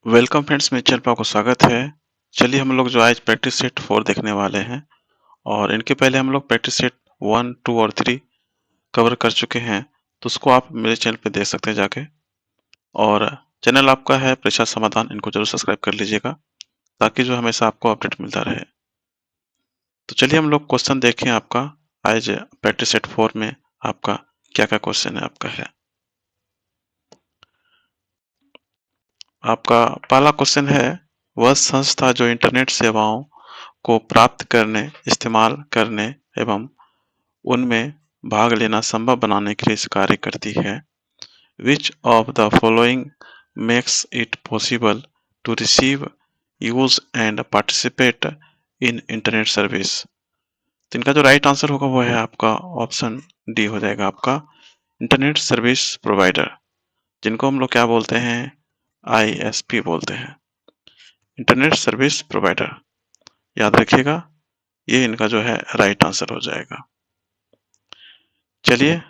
Welcome friends, मेरे channel पर आपको स्वागत है। चलिए हम लोग जो आज प्रैक्टिस सेट 4 देखने वाले हैं और इनके पहले हम लोग प्रैक्टिस सेट 1, 2 और 3 कवर कर चुके हैं, तो उसको आप मेरे चैनल पे देख सकते हैं जाके। और चैनल आपका है परीक्षा समाधान, इनको जरूर सब्सक्राइब कर लीजिएगा ताकि जो हमेशा आपको अपडेट मिलता रहे। तो चलिए हम लोग क्वेश्चन देखें आपका आज प्रैक्टिस सेट 4 में आपका क्या-क्या क्वेश्चन है आपका है। आपका पहला क्वेश्चन है, वह संस्था जो इंटरनेट सेवाओं को प्राप्त करने, इस्तेमाल करने एवं उनमें भाग लेना संभव बनाने के लिए इस कार्य करती है। Which of the following makes it possible to receive, use and participate in internet service? तो इनका जो राइट आंसर होगा वो है आपका ऑप्शन डी हो जाएगा आपका इंटरनेट सर्विस प्रोवाइडर, जिनको हम लोग क्या बोलते हैं, आईएसपी बोलते हैं, इंटरनेट सर्विस प्रोवाइडर। याद रखिएगा, ये इनका जो है राइट आंसर हो जाएगा। चलिए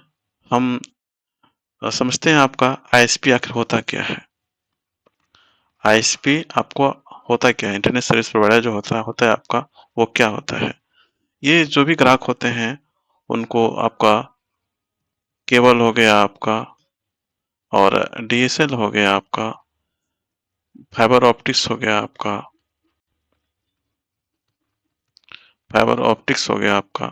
हम समझते हैं आपका आईएसपी आखिर होता क्या है। आईएसपी आपको होता क्या है, इंटरनेट सर्विस प्रोवाइडर जो होता है आपका, वो क्या होता है। ये जो भी ग्राहक होते हैं उनको आपका केबल हो गया आपका और डीएसएल हो गया आपका, फाइबर ऑप्टिक्स हो गया आपका, फाइबर ऑप्टिक्स हो गया आपका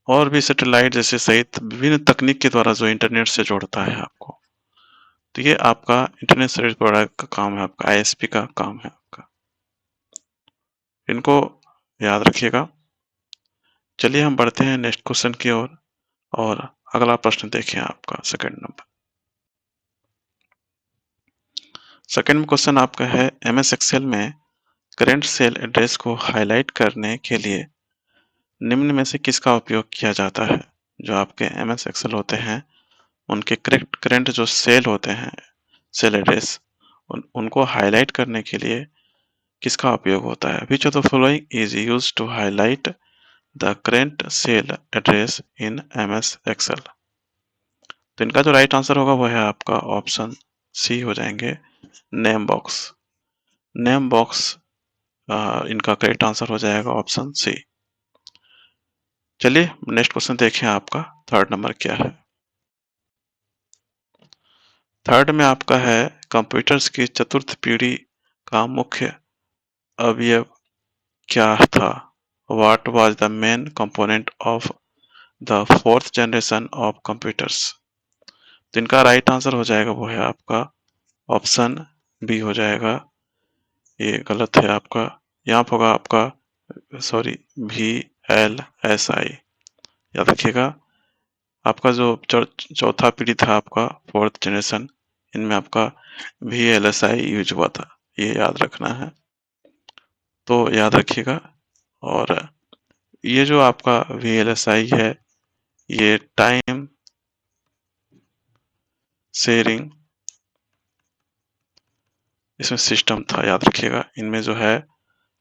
और भी सैटेलाइट जैसे सहित विभिन्न तकनीक के द्वारा जो इंटरनेट से जोड़ता है आपको। तो ये आपका इंटरनेट सर्विस प्रोवाइडर का काम है, आपका आईएसपी का काम है आपका। इनको याद रखिएगा। चलिए हम बढ़ते हैं नेक्स्ट क्वेश्चन की ओर और अगला प्रश्न देखें आपका सेकंड नंबर। सेकंड क्वेश्चन आपका है, एमएस एक्सेल में करंट सेल एड्रेस को हाईलाइट करने के लिए निम्न में से किसका उपयोग किया जाता है। जो आपके एमएस एक्सेल होते हैं उनके करंट जो सेल होते हैं, सेल एड्रेस, उनको हाईलाइट करने के लिए किसका उपयोग होता है। Which of the following is used to highlight the current cell address in MS Excel. तो इनका जो राइट आंसर होगा वो है आपका ऑप्शन सी हो जाएंगे, नेम बॉक्स। नेम बॉक्स इनका करेक्ट आंसर हो जाएगा ऑप्शन सी। चलिए नेक्स्ट क्वेश्चन देखें आपका थर्ड नंबर क्या है। थर्ड में आपका है, कंप्यूटर्स की चतुर्थ पीढ़ी का मुख्य अवयव क्या था। What was the main component of the fourth generation of computers. तो इनका राइट आंसर हो जाएगा वो है आपका ऑप्शन बी हो जाएगा। ये गलत है आपका, यहाँ पर होगा आपका सॉरी VLSI। याद रखिएगा, आपका जो चौथा पीढ़ी था आपका फोर्थ जनरेशन, इनमें आपका VLSI यूज हुआ था, ये याद रखना है। तो याद रखिएगा। और ये जो आपका VLSI है ये टाइम शेयरिंग इसमें सिस्टम था, याद रखिएगा। इनमें जो है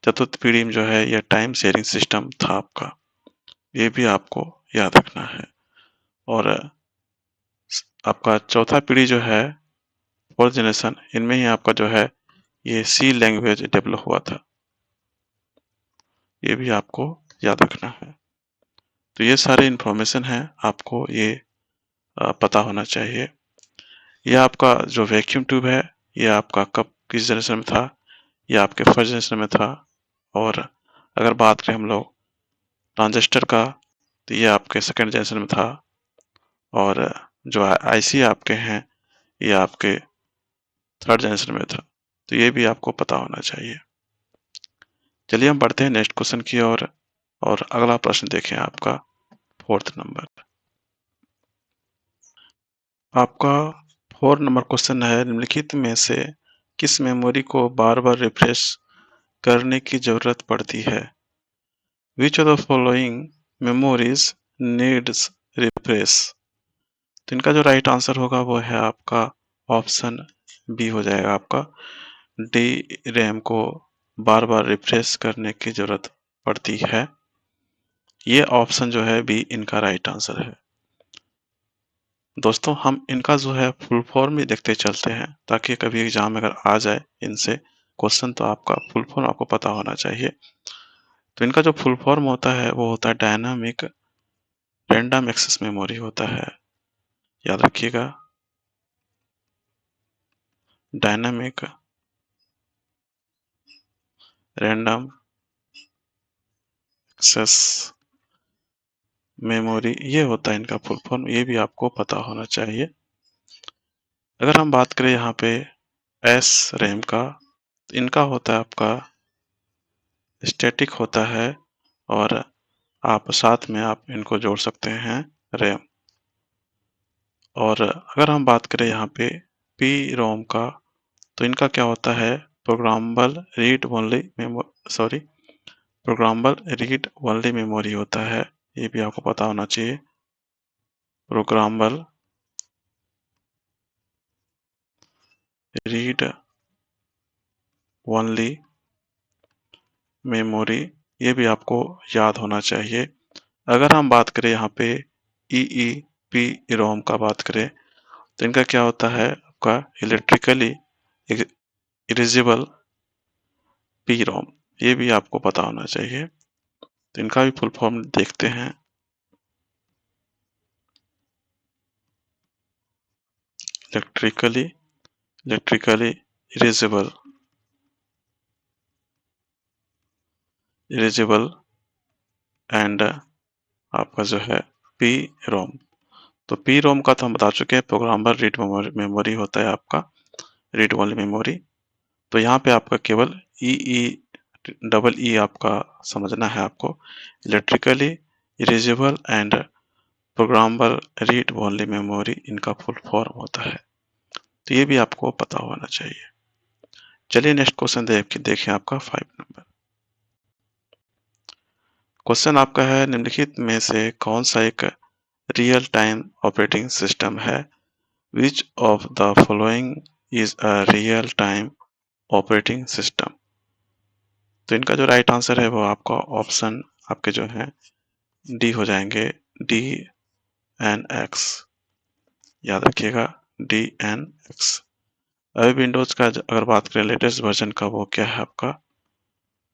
चतुर्थ पीढ़ी में जो है यह टाइम शेयरिंग सिस्टम था आपका, ये भी आपको याद रखना है। और आपका चौथा पीढ़ी जो है फोर्थ जनरेशन, इनमें ही आपका जो है ये सी लैंग्वेज डेवलप हुआ था, ये भी आपको याद रखना है। तो ये सारे इंफॉर्मेशन है, आपको ये पता होना चाहिए। यह आपका जो वैक्यूम ट्यूब है ये आपका कब किस जनरेशन में था, ये आपके फर्स्ट जनरेशन में था। और अगर बात करें हम लोग ट्रांजिस्टर का, तो ये आपके सेकेंड जनरेशन में था। और जो आईसी आपके हैं ये आपके थर्ड जनरेशन में था, तो ये भी आपको पता होना चाहिए। चलिए हम बढ़ते हैं नेक्स्ट क्वेश्चन की ओर और अगला प्रश्न देखें आपका फोर्थ नंबर। आपका फोर्थ नंबर क्वेश्चन है, निम्नलिखित में से किस मेमोरी को बार बार रिफ्रेश करने की जरूरत पड़ती है। Which of the following memories needs refresh. तो इनका जो राइट आंसर होगा वो है आपका ऑप्शन बी हो जाएगा आपका डी रैम को बार बार रिफ्रेश करने की जरूरत पड़ती है। ये ऑप्शन जो है बी इनका राइट आंसर है। दोस्तों हम इनका जो है फुल फॉर्म ही देखते चलते हैं, ताकि कभी एग्जाम अगर आ जाए इनसे क्वेश्चन तो आपका फुल फॉर्म आपको पता होना चाहिए। तो इनका जो फुल फॉर्म होता है वो होता है डायनामिक रैंडम एक्सेस मेमोरी होता है। याद रखिएगा, डायनामिक रैंडम एक्सेस मेमोरी, ये होता है इनका फुल फॉर्म, ये भी आपको पता होना चाहिए। अगर हम बात करें यहाँ पे एस रैम का, इनका होता है आपका स्टैटिक होता है, और आप साथ में आप इनको जोड़ सकते हैं रैम। और अगर हम बात करें यहाँ पे पी रोम का, तो इनका क्या होता है programmable read only sorry programmable read only memory होता है, ये भी आपको पता होना चाहिए। प्रोग्रामेबल रीड ओनली मेमोरी, ये भी आपको याद होना चाहिए। अगर हम बात करें यहाँ पे ई पी रोम का बात करें, तो इनका क्या होता है आपका इलेक्ट्रिकली इरेजेबल पी रोम, ये भी आपको पता होना चाहिए। तो इनका भी फुल फॉर्म देखते हैं। इलेक्ट्रिकली इरेजेबल एंड आपका जो है पी रोम। तो पी रोम का तो हम बता चुके हैं, प्रोग्रामेबल रीड मेमोरी होता है आपका, रीड ओनली मेमोरी। तो यहाँ पे आपका केवल डबल ई आपका समझना है आपको, electrically erasable and programmable read only memory, इनका फुल फॉर्म होता है। तो ये भी आपको पता होना चाहिए। चलिए नेक्स्ट क्वेश्चन देखें आपका 5 नंबर क्वेश्चन आपका है, निम्नलिखित में से कौन सा एक रियल टाइम ऑपरेटिंग सिस्टम है? Which of the following is a real time operating system? तो इनका जो राइट आंसर है वो आपका ऑप्शन आपके जो है डी हो जाएंगे, डी एन एक्स। याद रखिएगा, डी एन एक्स। अभी विंडोज का अगर बात करें लेटेस्ट वर्जन का, वो क्या है आपका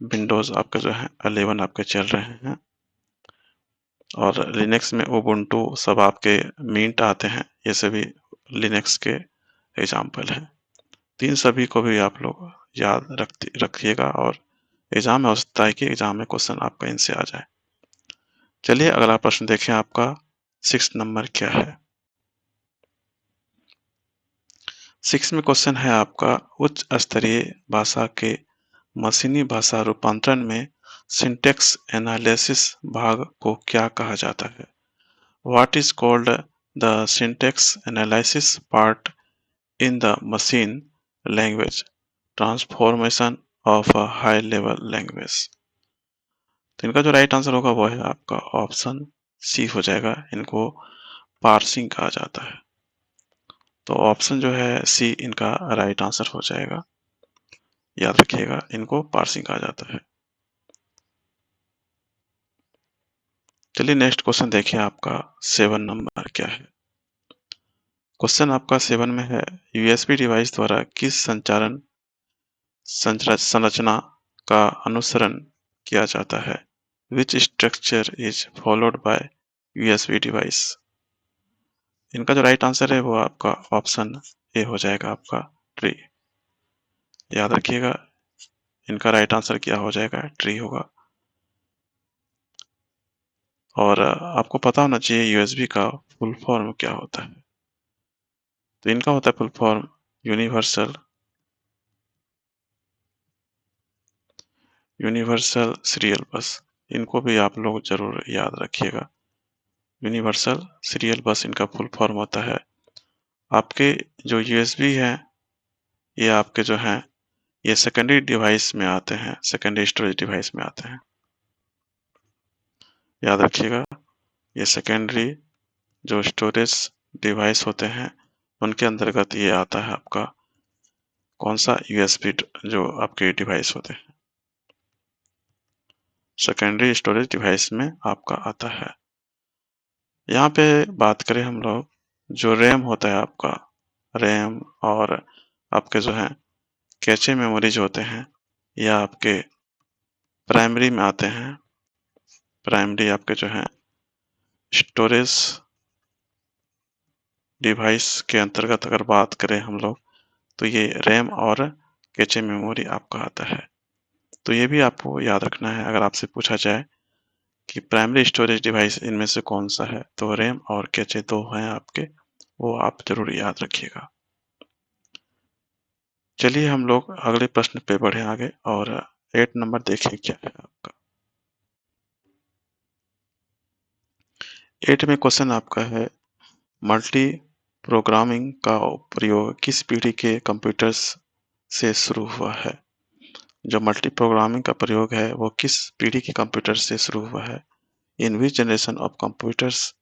विंडोज आपका जो है 11 आपके चल रहे हैं, और लिनक्स में उबुंटू सब आपके मिंट आते हैं, ये सभी लिनक्स के एग्जाम्पल हैं। तो इन सभी को भी आप लोग याद रखिएगा, और एग्जाम में हो सकता है कि एग्जाम में क्वेश्चन आपका इनसे आ जाए। चलिए अगला प्रश्न देखें, आपका 6 नंबर क्या है? 6 में क्वेश्चन है आपका, उच्च स्तरीय भाषा के मशीनी भाषा रूपांतरण में सिंटेक्स एनालिसिस भाग को क्या कहा जाता है? What is called the syntax analysis part in the machine language transformation of a high level language? तो इनका जो राइट आंसर होगा वो है आपका ऑप्शन सी हो जाएगा, इनको पार्सिंग कहा जाता है। तो ऑप्शन जो है सी इनका राइट आंसर हो जाएगा। याद रखिएगा, इनको पार्सिंग कहा जाता है। चलिए नेक्स्ट क्वेश्चन देखिए, आपका 7 नंबर क्या है? क्वेश्चन आपका 7 में है, यूएसबी डिवाइस द्वारा किस संरचना का अनुसरण किया जाता है? Which structure is followed by USB device? इनका जो राइट आंसर है वो आपका ऑप्शन ए हो जाएगा, आपका ट्री। याद रखिएगा, इनका राइट आंसर क्या हो जाएगा, ट्री होगा। और आपको पता होना चाहिए यूएसबी का फुल फॉर्म क्या होता है। तो इनका होता है फुल फॉर्म यूनिवर्सल सीरियल बस। इनको भी आप लोग जरूर याद रखिएगा। यूनिवर्सल सीरियल बस इनका फुल फॉर्म होता है। आपके जो यूएसबी है, ये आपके जो हैं ये सेकेंडरी डिवाइस में आते हैं, सेकेंडरी स्टोरेज डिवाइस में आते हैं। याद रखिएगा, ये सेकेंडरी जो स्टोरेज डिवाइस होते हैं उनके अंतर्गत ये आता है आपका कौन सा यूएसबी जो आपके डिवाइस होते हैं, सेकेंडरी स्टोरेज डिवाइस में आपका आता है। यहाँ पे बात करें हम लोग जो रैम होता है आपका, रैम और आपके जो है कैचे मेमोरी जो होते हैं, या आपके प्राइमरी में आते हैं। प्राइमरी आपके जो है स्टोरेज डिवाइस के अंतर्गत अगर बात करें हम लोग, तो ये रैम और कैचे मेमोरी आपका आता है। तो ये भी आपको याद रखना है। अगर आपसे पूछा जाए कि प्राइमरी स्टोरेज डिवाइस इनमें से कौन सा है, तो रैम और कैचे दो हैं आपके, वो आप जरूर याद रखिएगा। चलिए हम लोग अगले प्रश्न पे बढ़े आगे, और 8 नंबर देखिए क्या है आपका। 8 में क्वेश्चन आपका है, मल्टी प्रोग्रामिंग का प्रयोग किस पीढ़ी के कंप्यूटर्स से शुरू हुआ है? जो मल्टी प्रोग्रामिंग का प्रयोग है वो किस पीढ़ी के कंप्यूटर से शुरू हुआ है? In which generation of computers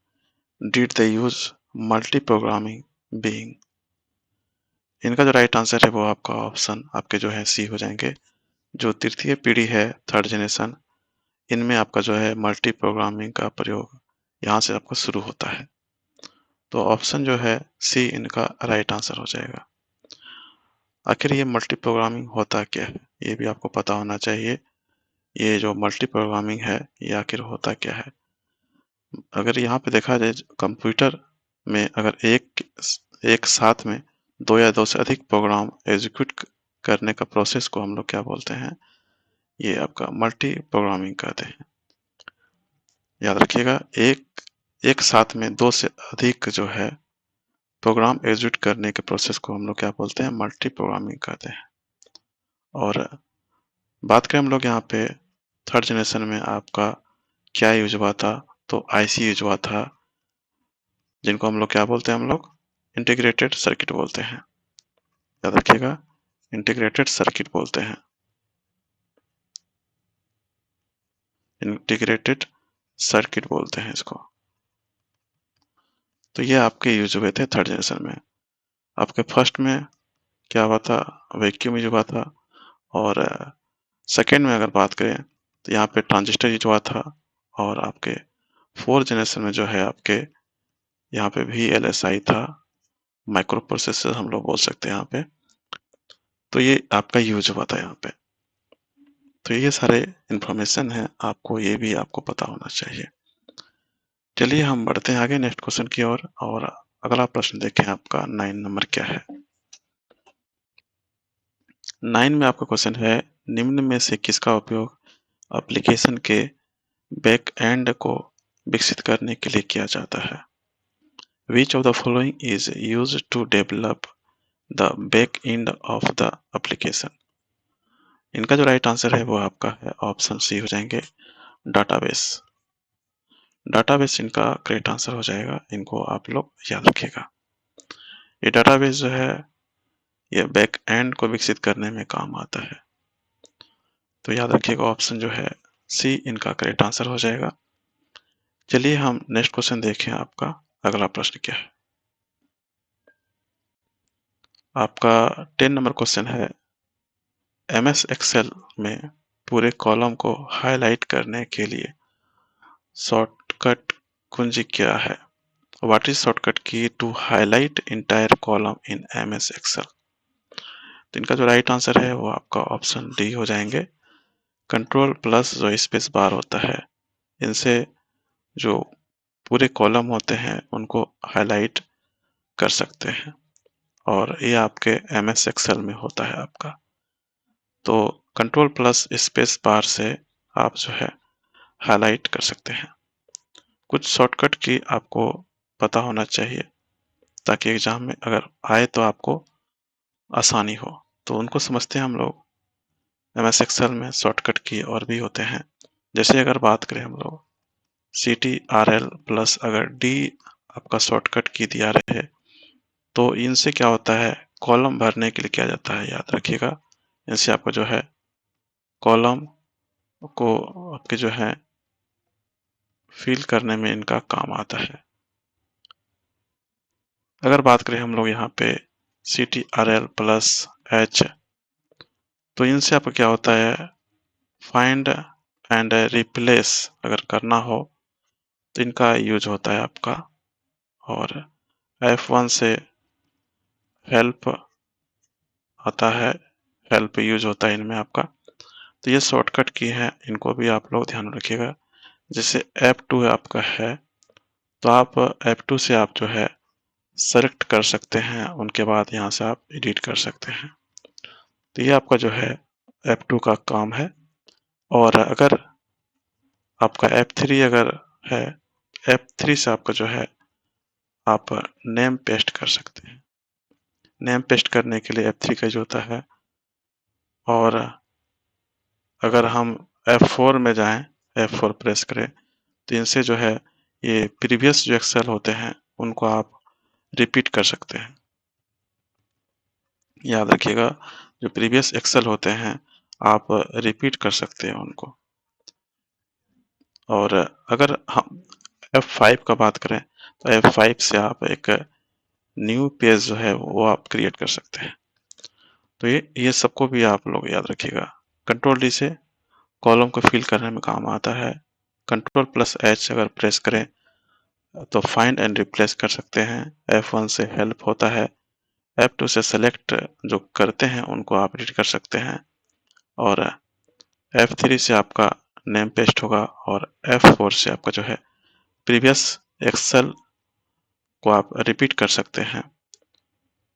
did they use multi-programming being? इनका जो राइट आंसर है वो आपका ऑप्शन आपके जो है सी हो जाएंगे। जो तृतीय पीढ़ी है, थर्ड जनरेशन, इनमें आपका जो है मल्टी प्रोग्रामिंग का प्रयोग यहाँ से आपका शुरू होता है। तो ऑप्शन जो है सी इनका राइट आंसर हो जाएगा। आखिर ये मल्टी प्रोग्रामिंग होता क्या है, ये भी आपको पता होना चाहिए। ये जो मल्टी प्रोग्रामिंग है ये आखिर होता क्या है? अगर यहाँ पे देखा जाए कंप्यूटर में अगर एक साथ में दो या दो से अधिक प्रोग्राम एग्जीक्यूट करने का प्रोसेस को हम लोग क्या बोलते हैं? ये आपका मल्टी प्रोग्रामिंग कहते हैं। याद रखिएगा, एक साथ में दो से अधिक जो है प्रोग्राम एग्जीक्यूट करने के प्रोसेस को हम लोग क्या बोलते हैं? मल्टी प्रोग्रामिंग कहते हैं। और बात करें हम लोग यहाँ पे थर्ड जनरेशन में आपका क्या यूज हुआ था, तो आईसी यूज हुआ था, जिनको हम लोग क्या बोलते हैं? हम लोग इंटीग्रेटेड सर्किट बोलते हैं। याद रखिएगा, इंटीग्रेटेड सर्किट बोलते हैं, इंटीग्रेटेड सर्किट बोलते हैं इसको। तो ये आपके यूज हुए थे थर्ड जनरेशन में। आपके फर्स्ट में क्या हुआ था? वैक्यूम यूज हुआ था। और सेकेंड में अगर बात करें तो यहाँ पे ट्रांजिस्टर यूज हुआ था। और आपके फोर्थ जनरेशन में जो है आपके यहाँ पे VLSI था, माइक्रो प्रोसेसर हम लोग बोल सकते हैं यहाँ पे। तो ये आपका यूज हुआ था यहाँ पे। तो ये सारे इंफॉर्मेशन है, आपको ये भी आपको पता होना चाहिए। चलिए हम बढ़ते हैं आगे नेक्स्ट क्वेश्चन की ओर, और अगला प्रश्न देखें आपका 9 नंबर क्या है। 9 में आपका क्वेश्चन है, निम्न में से किसका उपयोग एप्लीकेशन के बैक एंड को विकसित करने के लिए किया जाता है? Which of the following is used to develop the back end of the application? इनका जो राइट आंसर है वो आपका है ऑप्शन सी हो जाएंगे, डाटाबेस। डाटाबेस इनका करेक्ट आंसर हो जाएगा, इनको आप लोग याद रखिएगा। ये डाटाबेस जो है ये बैक एंड को विकसित करने में काम आता है। तो याद रखिएगा ऑप्शन जो है सी इनका करेक्ट आंसर हो जाएगा। चलिए हम नेक्स्ट क्वेश्चन देखें, आपका अगला प्रश्न क्या है। आपका 10 नंबर क्वेश्चन है, MS एक्सेल में पूरे कॉलम को हाईलाइट करने के लिए शॉर्टकट कुंजी क्या है? What is shortcut key to highlight entire column in MS Excel? तो इनका जो राइट आंसर है वो आपका ऑप्शन डी हो जाएंगे, कंट्रोल प्लस जो स्पेस बार होता है, इनसे जो पूरे कॉलम होते हैं उनको हाईलाइट कर सकते हैं। और ये आपके MS एक्सेल में होता है आपका। तो कंट्रोल प्लस स्पेस बार से आप जो है हाईलाइट कर सकते हैं। कुछ शॉर्टकट की आपको पता होना चाहिए, ताकि एग्जाम में अगर आए तो आपको आसानी हो। तो उनको समझते हैं हम लोग। MS एक्सेल में शॉर्टकट की और भी होते हैं, जैसे अगर बात करें हम लोग CTRL प्लस अगर D आपका शॉर्टकट की दिया रहे, तो इनसे क्या होता है, कॉलम भरने के लिए किया जाता है। याद रखिएगा, इनसे आपको जो है कॉलम को आपके जो है फिल करने में इनका काम आता है। अगर बात करें हम लोग यहाँ पे CTRL प्लस H, तो इनसे आपको क्या होता है, फाइंड एंड रिप्लेस अगर करना हो तो इनका यूज होता है आपका। और F1 से हेल्प आता है, हेल्प यूज होता है इनमें आपका। तो ये शॉर्टकट की है, इनको भी आप लोग ध्यान रखिएगा। जैसे F2 आपका है, तो आप F2 से आप जो है सेलेक्ट कर सकते हैं, उनके बाद यहाँ से आप एडिट कर सकते हैं। तो ये आपका जो है F2 का काम है। और अगर आपका F3 अगर है, F3 से आपका जो है आप नेम पेस्ट कर सकते हैं। नेम पेस्ट करने के लिए F3 का यूज होता है। और अगर हम F4 में जाएं, F4 प्रेस करें, तो इनसे जो है ये प्रीवियस जो एक्सेल होते हैं उनको आप रिपीट कर सकते हैं। याद रखिएगा, जो प्रीवियस एक्सेल होते हैं आप रिपीट कर सकते हैं उनको। और अगर हम F5 का बात करें, तो F5 से आप एक न्यू पेज जो है वो आप क्रिएट कर सकते हैं। तो ये सबको भी आप लोग याद रखिएगा। कंट्रोल डी से कॉलम को फिल करने में काम आता है। कंट्रोल प्लस एच अगर प्रेस करें तो फाइंड एंड रिप्लेस कर सकते हैं। F1 से हेल्प होता है। F2 से सेलेक्ट जो करते हैं उनको आप एडिट कर सकते हैं। और F3 से आपका नेम पेस्ट होगा। और F4 से आपका जो है प्रीवियस एक्सेल को आप रिपीट कर सकते हैं।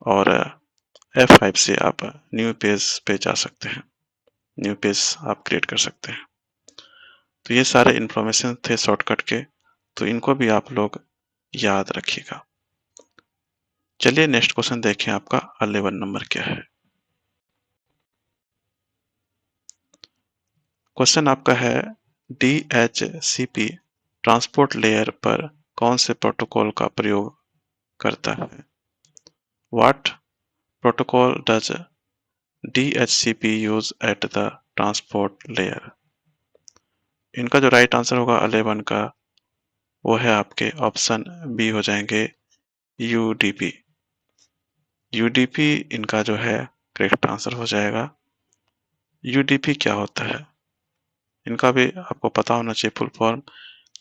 और F5 से आप न्यू पेज पे जा सकते हैं, न्यू पेज आप क्रिएट कर सकते हैं। तो ये सारे इंफॉर्मेशन थे शॉर्टकट के, तो इनको भी आप लोग याद रखिएगा। चलिए नेक्स्ट क्वेश्चन देखें, आपका 11 नंबर क्या है। क्वेश्चन आपका है DHCP ट्रांसपोर्ट लेयर पर कौन से प्रोटोकॉल का प्रयोग करता है। What protocol does DHCP use at the transport layer. इनका जो राइट आंसर होगा 11 का, वो है आपके ऑप्शन बी हो जाएंगे UDP। UDP इनका जो है करेक्ट आंसर हो जाएगा। UDP क्या होता है, इनका भी आपको पता होना चाहिए फुल फॉर्म।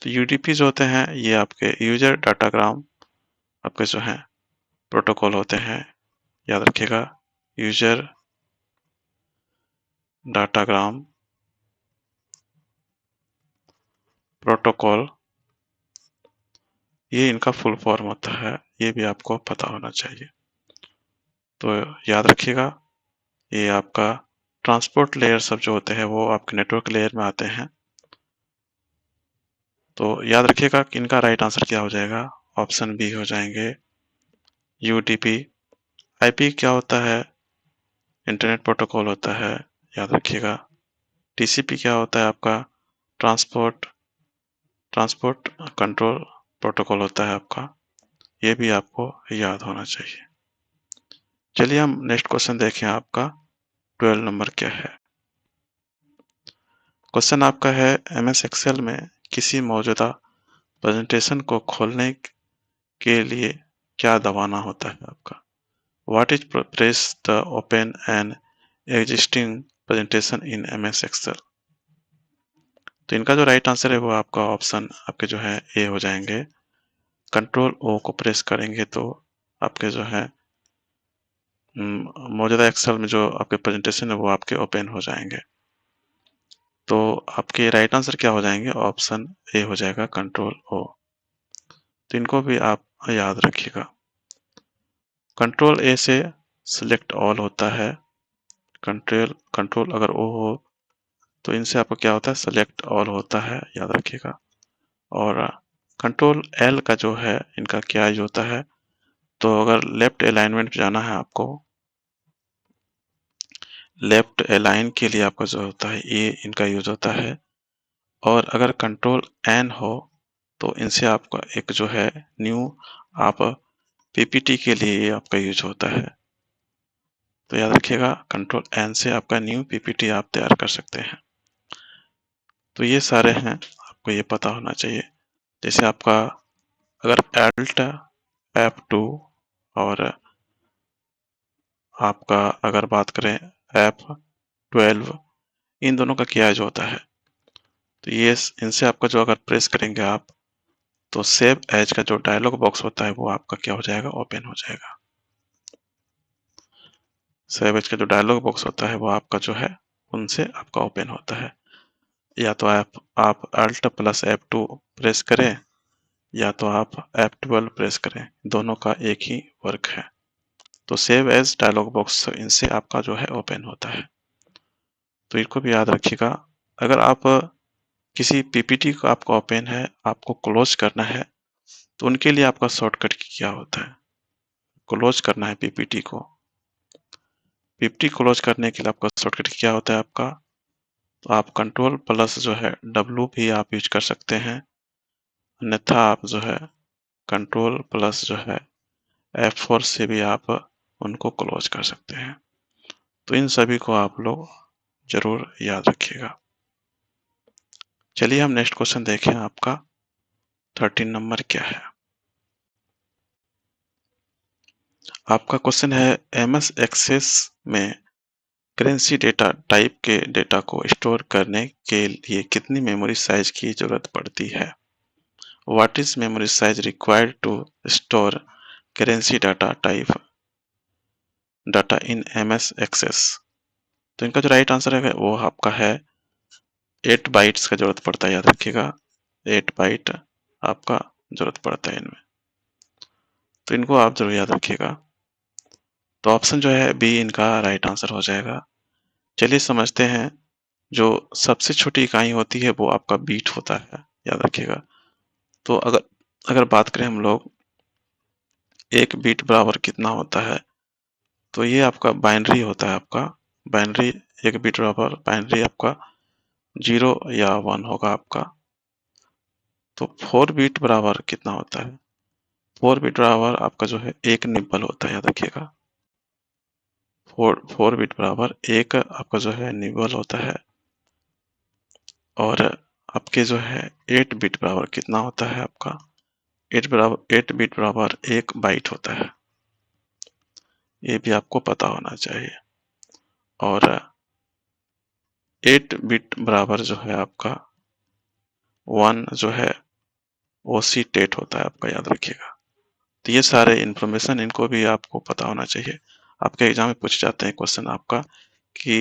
तो UDP जो होते हैं ये आपके यूजर डाटाग्राम आपके जो है प्रोटोकॉल होते हैं। याद रखिएगा, यूजर डाटाग्राम प्रोटोकॉल, ये इनका फुल फॉर्म होता है, ये भी आपको पता होना चाहिए। तो याद रखिएगा, ये आपका ट्रांसपोर्ट लेयर सब जो होते हैं वो आपके नेटवर्क लेयर में आते हैं। तो याद रखिएगा कि इनका राइट आंसर क्या हो जाएगा, ऑप्शन बी हो जाएंगे UDP। IP क्या होता है, इंटरनेट प्रोटोकॉल होता है, याद रखिएगा। TCP क्या होता है आपका, ट्रांसपोर्ट ट्रांसपोर्ट कंट्रोल प्रोटोकॉल होता है आपका, ये भी आपको याद होना चाहिए। चलिए हम नेक्स्ट क्वेश्चन देखें, आपका 12 नंबर क्या है। क्वेश्चन आपका है MS एक्सेल में किसी मौजूदा प्रेजेंटेशन को खोलने के लिए क्या दबाना होता है आपका। What is press the open an existing presentation in MS Excel. तो इनका जो राइट आंसर है वो आपका ऑप्शन आपके जो है ए हो जाएंगे। कंट्रोल O को प्रेस करेंगे तो आपके जो है मौजूदा एक्सेल में जो आपके प्रेजेंटेशन है वो आपके ओपन हो जाएंगे। तो आपके राइट आंसर क्या हो जाएंगे, ऑप्शन ए हो जाएगा कंट्रोल O। तो इनको भी आप याद रखिएगा। कंट्रोल A से सिलेक्ट ऑल होता है। कंट्रोल कंट्रोल अगर O हो तो इनसे आपको क्या होता है, सेलेक्ट ऑल होता है, याद रखिएगा। और कंट्रोल L का जो है इनका क्या यूज होता है, तो अगर लेफ्ट अलाइनमेंट जाना है आपको, लेफ्ट अलाइन के लिए आपका जो होता है ये इनका यूज होता है। और अगर कंट्रोल N हो तो इनसे आपका एक जो है न्यू आप PPT के लिए ये आपका यूज होता है। तो याद रखिएगा, कंट्रोल N से आपका न्यू PPT आप तैयार कर सकते हैं। तो ये सारे हैं, आपको ये पता होना चाहिए। जैसे आपका अगर Alt F2 और आपका अगर बात करें F12, इन दोनों का क्या यूज होता है, तो ये इनसे आपका जो अगर प्रेस करेंगे आप तो सेव एज का जो डायलॉग बॉक्स होता है वो आपका क्या हो जाएगा, ओपन हो जाएगा। सेव एज का जो डायलॉग बॉक्स होता है वो आपका जो है उनसे आपका ओपन होता है। या तो आप Alt प्लस F2 प्रेस करें या तो आप F12 प्रेस करें, दोनों का एक ही वर्क है। तो सेव एज डायलॉग बॉक्स इनसे आपका जो है ओपन होता है, तो इनको भी याद रखिएगा। अगर आप किसी पीपीटी को आपको ओपन है, आपको क्लोज करना है, तो उनके लिए आपका शॉर्टकट क्या होता है। क्लोज करना है पीपीटी को, पीपीटी क्लोज करने के लिए आपका शॉर्टकट क्या होता है आपका, तो आप कंट्रोल प्लस जो है W भी आप यूज कर सकते हैं, अन्यथा आप जो है कंट्रोल प्लस जो है F4 से भी आप उनको क्लोज कर सकते हैं। तो इन सभी को आप लोग जरूर याद रखिएगा। चलिए हम नेक्स्ट क्वेश्चन देखें, आपका 13 नंबर क्या है। आपका क्वेश्चन है MS एक्सेस में करेंसी डेटा टाइप के डेटा को स्टोर करने के लिए कितनी मेमोरी साइज की जरूरत पड़ती है। What is memory size required to store currency data type data in MS Access. तो इनका जो राइट आंसर है वो आपका है 8 बाइट्स का जरूरत पड़ता है, याद रखिएगा 8 बाइट आपका जरूरत पड़ता है इनमें, तो इनको आप जरूर याद रखिएगा। तो ऑप्शन जो है बी इनका राइट आंसर हो जाएगा। चलिए समझते हैं, जो सबसे छोटी इकाई होती है वो आपका बीट होता है, याद रखिएगा। तो अगर अगर बात करें हम लोग एक बीट बराबर कितना होता है, तो ये आपका बाइनरी होता है, आपका बाइनरी एक बीट बराबर बाइनरी आपका 0 या 1 होगा आपका। तो 4 बीट बराबर कितना होता है, 4 बीट बराबर आपका जो है एक निब्बल होता है, याद रखिएगा। 4 बीट बराबर एक आपका जो है निब्बल होता है। और आपके जो है 8 बीट बराबर कितना होता है आपका, 8 बीट बराबर एक बाइट होता है, ये भी आपको पता होना चाहिए। और 8 बिट बराबर जो है आपका 1 जो है ओसीटेट होता है आपका, याद रखिएगा। तो ये सारे इंफॉर्मेशन इनको भी आपको पता होना चाहिए। आपके एग्जाम में पूछ जाते हैं क्वेश्चन आपका कि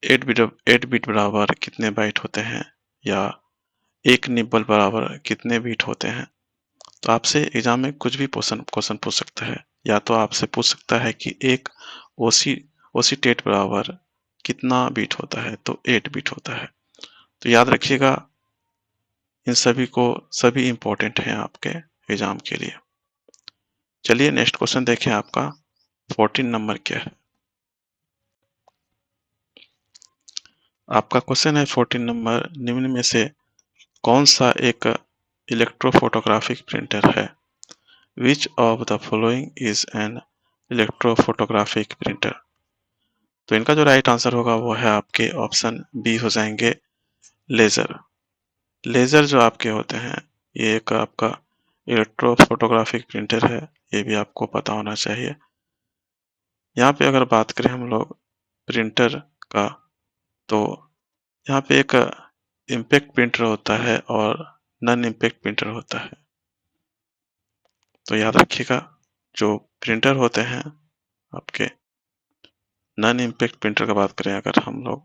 8 बिट बराबर कितने बाइट होते हैं, या एक निब्बल बराबर कितने बीट होते हैं। तो आपसे एग्जाम में कुछ भी क्वेश्चन पूछ सकता है, या तो आपसे पूछ सकता है कि एक ओसी ओसीटेट बराबर कितना बीट होता है, तो 8 बीट होता है। तो याद रखिएगा, इन सभी को सभी इंपॉर्टेंट हैं आपके एग्जाम के लिए। चलिए नेक्स्ट क्वेश्चन देखें, आपका 14 नंबर क्या है। आपका क्वेश्चन है 14 नंबर, निम्न में से कौन सा एक इलेक्ट्रोफोटोग्राफिक प्रिंटर है। Which of the following is an electrophotographic printer. तो इनका जो राइट आंसर होगा वो है आपके ऑप्शन बी हो जाएंगे, लेजर। लेजर जो आपके होते हैं, ये एक आपका इलेक्ट्रोफोटोग्राफिक प्रिंटर है, ये भी आपको पता होना चाहिए। यहाँ पे अगर बात करें हम लोग प्रिंटर का, तो यहाँ पे एक इम्पैक्ट प्रिंटर होता है और नॉन इम्पैक्ट प्रिंटर होता है। तो याद रखिएगा, जो प्रिंटर होते हैं आपके नॉन इम्पैक्ट प्रिंटर का बात करें अगर हम लोग,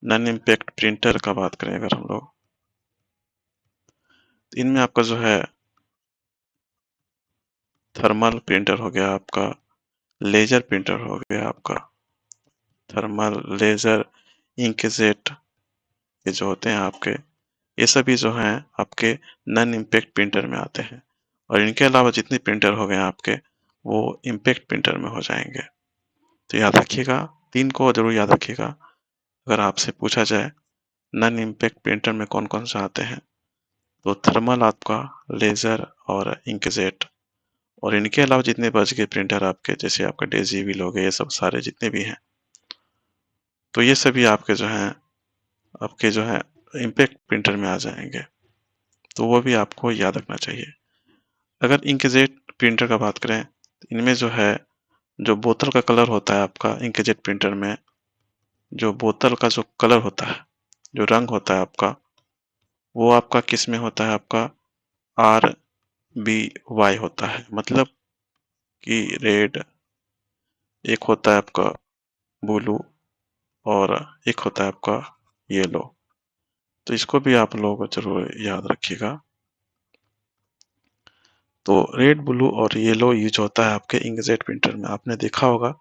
नॉन इम्पैक्ट प्रिंटर का बात करें अगर हम लोग, इनमें आपका जो है थर्मल प्रिंटर हो गया आपका, लेजर प्रिंटर हो गया आपका, थर्मल, लेजर, इंकजेट, ये जो होते हैं आपके, ये सभी जो हैं आपके नॉन इम्पैक्ट प्रिंटर में आते हैं। और इनके अलावा जितने प्रिंटर हो गए आपके, वो इम्पैक्ट प्रिंटर में हो जाएंगे। तो याद रखिएगा, तीन को जरूर याद रखिएगा। अगर आपसे पूछा जाए नॉन इम्पैक्ट प्रिंटर में कौन कौन से आते हैं, तो थर्मल आपका, लेजर और इंकजेट। और इनके अलावा जितने बच गए प्रिंटर आपके, जैसे आपका डेजीविल हो गए, ये सब सारे जितने भी हैं, तो ये सभी आपके जो है इम्पैक्ट प्रिंटर में आ जाएंगे। तो वो भी आपको याद रखना चाहिए। अगर इंकजेट प्रिंटर का बात करें, इनमें जो है जो बोतल का कलर होता है आपका इंकजेट प्रिंटर में, जो बोतल का जो कलर होता है, जो रंग होता है आपका, वो आपका किस में होता है, आपका RBY होता है, मतलब कि रेड, एक होता है आपका ब्लू और एक होता है आपका येलो। तो इसको भी आप लोग जरूर याद रखिएगा। तो रेड, ब्लू और येलो यूज होता है आपके इंकजेट प्रिंटर में। आपने देखा होगा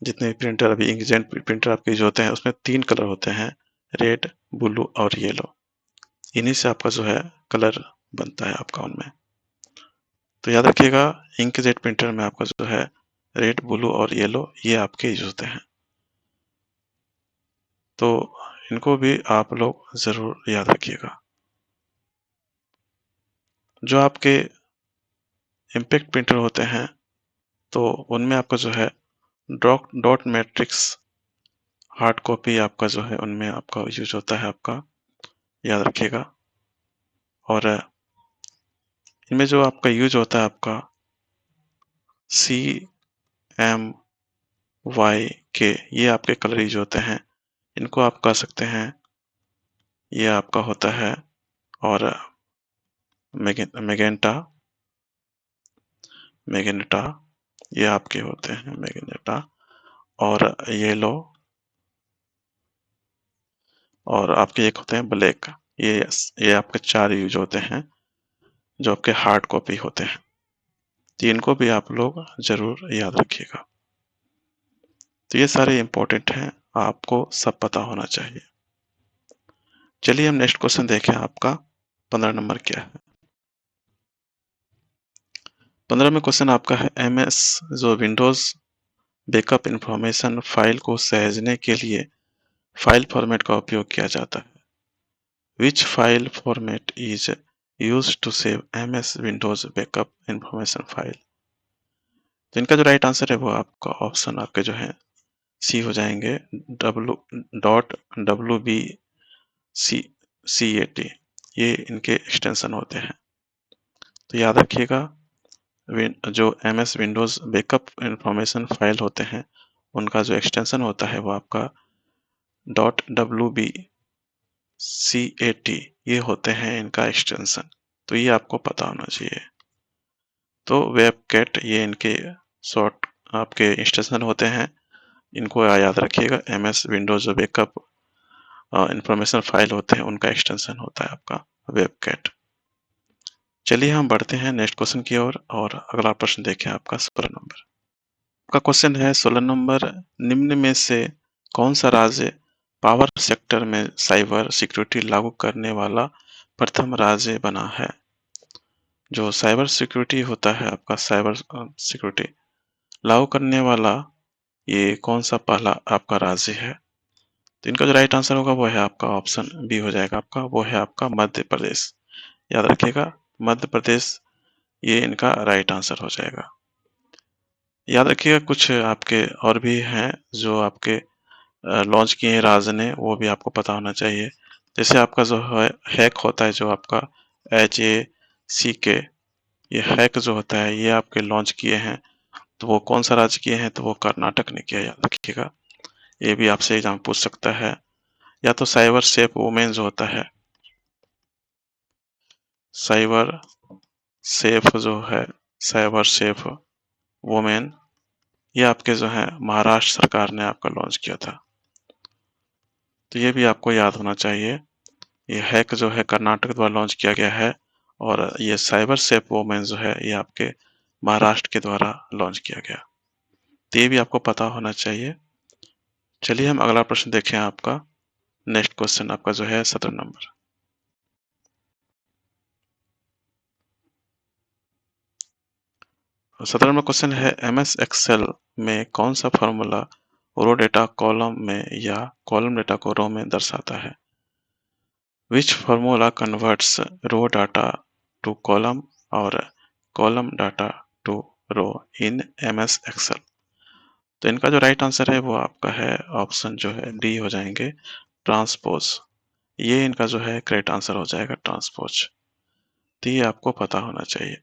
जितने भी प्रिंटर अभी इंकजेट प्रिंटर आपके यूज होते हैं उसमें 3 कलर होते हैं, रेड, ब्लू और येलो। इन्हीं से आपका जो है कलर बनता है आपका उनमें। तो याद रखिएगा इंकजेट प्रिंटर में आपका जो है रेड, ब्लू और येलो ये आपके यूज होते हैं। तो इनको भी आप लोग जरूर याद रखिएगा। जो आपके इम्पैक्ट प्रिंटर होते हैं तो उनमें आपका जो है डॉट मैट्रिक्स हार्ड कॉपी आपका जो है उनमें आपका यूज होता है आपका, याद रखिएगा। और इनमें जो आपका यूज होता है आपका CMYK, ये आपके कलर यूज होते हैं। इनको आप कह सकते हैं ये आपका होता है। और मैगेंटा मैगेनेटा ये आपके होते हैं मैगेनेटा और येलो, और आपके एक होते हैं ब्लैक। ये आपके 4 यूज होते हैं जो आपके हार्ड कॉपी होते हैं। तो इनको भी आप लोग जरूर याद रखिएगा। तो ये सारे इंपॉर्टेंट हैं, आपको सब पता होना चाहिए। चलिए हम नेक्स्ट क्वेश्चन देखें, आपका 15 नंबर क्या है। 15 में क्वेश्चन आपका है MS जो विंडोज बैकअप इंफॉर्मेशन फाइल को सहेजने के लिए फाइल फॉर्मेट का उपयोग किया जाता है। Which file format is used to save MS Windows backup information file. तो इनका जो राइट आंसर है वो आपका ऑप्शन आपके जो है सी हो जाएंगे, WWBCAT। ये इनके एक्सटेंशन होते हैं। तो याद रखिएगा जो MS Windows backup information file होते हैं उनका जो एक्सटेंशन होता है वो आपका .WBCAT, ये होते हैं इनका एक्सटेंशन। तो ये आपको पता होना चाहिए। तो वेबकैट ये इनके शॉर्ट आपके एक्सटेंशन होते हैं, इनको याद रखिएगा। MS विंडोज जो बैकअप इंफॉर्मेशन फाइल होते हैं उनका एक्सटेंशन होता है आपका वेबकैट। चलिए हम बढ़ते हैं नेक्स्ट क्वेश्चन की ओर और अगला प्रश्न देखें आपका 16 नंबर। आपका क्वेश्चन है 16 नंबर, निम्न में से कौन सा राज्य पावर सेक्टर में साइबर सिक्योरिटी लागू करने वाला प्रथम राज्य बना है। जो साइबर सिक्योरिटी होता है आपका साइबर सिक्योरिटी लागू करने वाला ये कौन सा पहला आपका राज्य है। तो इनका जो राइट आंसर होगा वो है आपका ऑप्शन बी हो जाएगा आपका, वो है आपका मध्य प्रदेश। याद रखिएगा मध्य प्रदेश ये इनका राइट आंसर हो जाएगा। याद रखिएगा कुछ आपके और भी हैं जो आपके लॉन्च किए हैं राज्य ने, वो भी आपको पता होना चाहिए। जैसे आपका जो है हैक होता है जो आपका HACK, ये हैक जो होता है ये आपके लॉन्च किए हैं। तो वो कौन सा राज्य किए हैं, तो वो कर्नाटक ने किया, याद रखिएगा। ये भी आपसे एग्जाम पूछ सकता है। या तो साइबर सेफ वुमेन जो होता है, साइबर सेफ जो है, साइबर सेफ वुमेन, ये आपके जो है महाराष्ट्र सरकार ने आपका लॉन्च किया था। तो ये भी आपको याद होना चाहिए। ये हैक जो है कर्नाटक द्वारा लॉन्च किया गया है और ये साइबर सेफ वुमेन जो है ये आपके महाराष्ट्र के द्वारा लॉन्च किया गया। तो ये भी आपको पता होना चाहिए। चलिए हम अगला प्रश्न देखें आपका नेक्स्ट क्वेश्चन आपका जो है 17 नंबर। 17 नंबर क्वेश्चन है MS एक्सेल में कौन सा फॉर्मूला रो डेटा कॉलम में या कॉलम डेटा को रो में दर्शाता है। Which formula converts row data to column और column data to row in MS Excel. तो इनका जो राइट आंसर है वो आपका है ऑप्शन जो है डी हो जाएंगे, ट्रांसपोज। ये इनका जो है करेक्ट आंसर हो जाएगा, ट्रांसपोज। तो ये आपको पता होना चाहिए।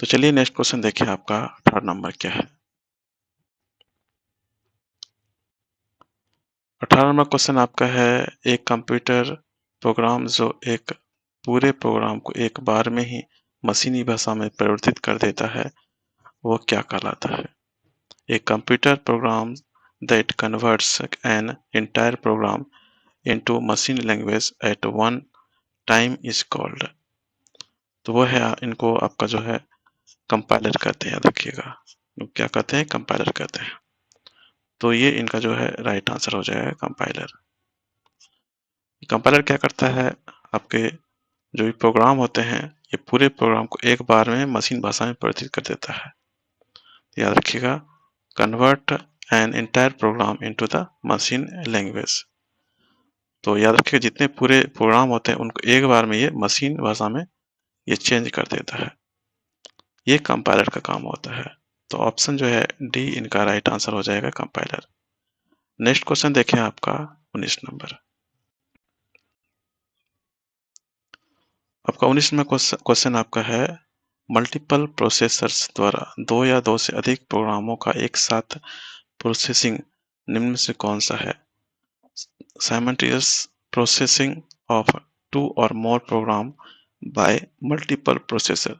तो चलिए नेक्स्ट क्वेश्चन देखिए आपका 18 नंबर क्या है। 18 नंबर क्वेश्चन आपका है, एक कंप्यूटर प्रोग्राम जो एक पूरे प्रोग्राम को एक बार में ही मशीनी भाषा में परिवर्तित कर देता है, वो क्या कहलाता है? A computer program that converts an entire program into machine language at one time is called। तो वो है, इनको आपका जो है कंपाइलर कहते हैं, याद रखिएगा। क्या कहते हैं? कंपाइलर कहते हैं। तो ये इनका जो है राइट आंसर हो जाएगा कंपाइलर। कंपाइलर क्या करता है? आपके जो भी प्रोग्राम होते हैं, ये पूरे प्रोग्राम को एक बार में मशीन भाषा में परिवर्तित कर देता है। याद रखिएगा, convert an entire programme into the machine language. तो याद रखिएगा, जितने पूरे प्रोग्राम होते हैं उनको एक बार में ये मशीन भाषा में ये चेंज कर देता है। ये कंपाइलर का काम होता है। तो ऑप्शन जो है डी इनका राइट आंसर हो जाएगा, कंपाइलर। नेक्स्ट क्वेश्चन देखें आपका 19 नंबर। आपका 19 नंबर क्वेश्चन आपका है, मल्टीपल प्रोसेसर्स द्वारा दो या दो से अधिक प्रोग्रामों का एक साथ प्रोसेसिंग निम्न में से कौन सा है? Simultaneous processing of two or more program by multiple processor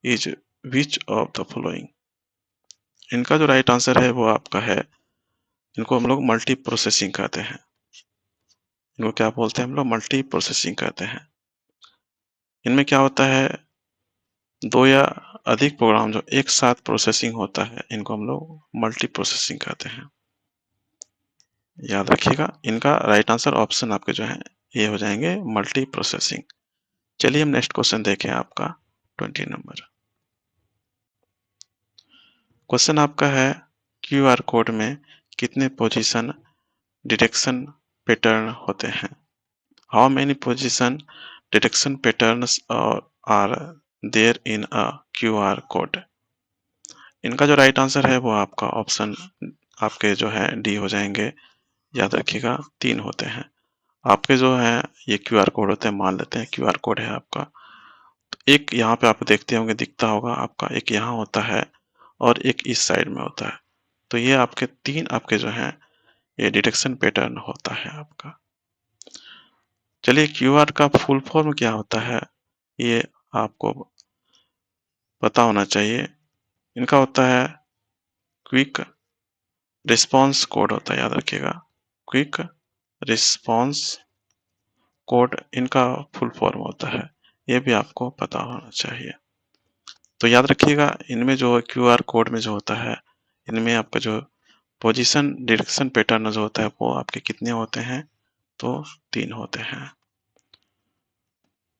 is which of the following। इनका जो राइट आंसर है वो आपका है, इनको हम लोग मल्टी प्रोसेसिंग कहते हैं। इनको क्या बोलते हैं? हम लोग मल्टी प्रोसेसिंग कहते हैं। इनमें क्या होता है, दो या अधिक प्रोग्राम जो एक साथ प्रोसेसिंग होता है, इनको हम लोग मल्टी प्रोसेसिंग कहते हैं। याद रखिएगा, इनका राइट आंसर ऑप्शन आपके जो है ये हो जाएंगे, मल्टी प्रोसेसिंग। चलिए हम नेक्स्ट क्वेश्चन देखें आपका 20 नंबर। क्वेश्चन आपका है, क्यूआर कोड में कितने पोजीशन डिटेक्शन पैटर्न होते हैं? How many position detection patterns are there in a QR code? इनका जो राइट आंसर है वो आपका ऑप्शन आपके जो है डी हो जाएंगे। याद रखिएगा, 3 होते हैं आपके जो है, ये क्यूआर कोड होते हैं। मान लेते हैं क्यूआर कोड है आपका, तो एक यहाँ पे आप देखते होंगे, दिखता होगा आपका, एक यहाँ होता है और एक इस साइड में होता है। तो ये आपके 3 आपके जो हैं ये डिटेक्शन पैटर्न होता है आपका। चलिए, क्यूआर का फुल फॉर्म क्या होता है ये आपको पता होना चाहिए। इनका होता है क्विक रिस्पॉन्स कोड होता है, याद रखिएगा, क्विक रिस्पॉन्स कोड इनका फुल फॉर्म होता है। ये भी आपको पता होना चाहिए। तो याद रखिएगा, इनमें जो क्यूआर कोड में जो होता है, इनमें आपका जो पोजीशन डिटेक्शन पैटर्न जो होता है वो आपके कितने होते हैं? तो 3 होते हैं।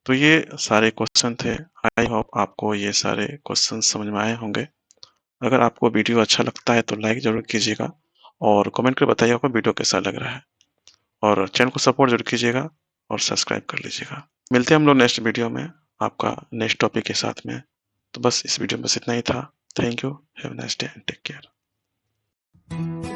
तो ये सारे क्वेश्चन थे। आई होप आपको ये सारे क्वेश्चन समझ में आए होंगे। अगर आपको वीडियो अच्छा लगता है तो लाइक जरूर कीजिएगा और कमेंट करके बताइए आपको वीडियो कैसा लग रहा है, और चैनल को सपोर्ट जरूर कीजिएगा और सब्सक्राइब कर लीजिएगा। मिलते हैं हम लोग नेक्स्ट वीडियो में आपका नेक्स्ट टॉपिक के साथ में। तो बस इस वीडियो में बस इतना ही था। Thank you, have a nice day and take care.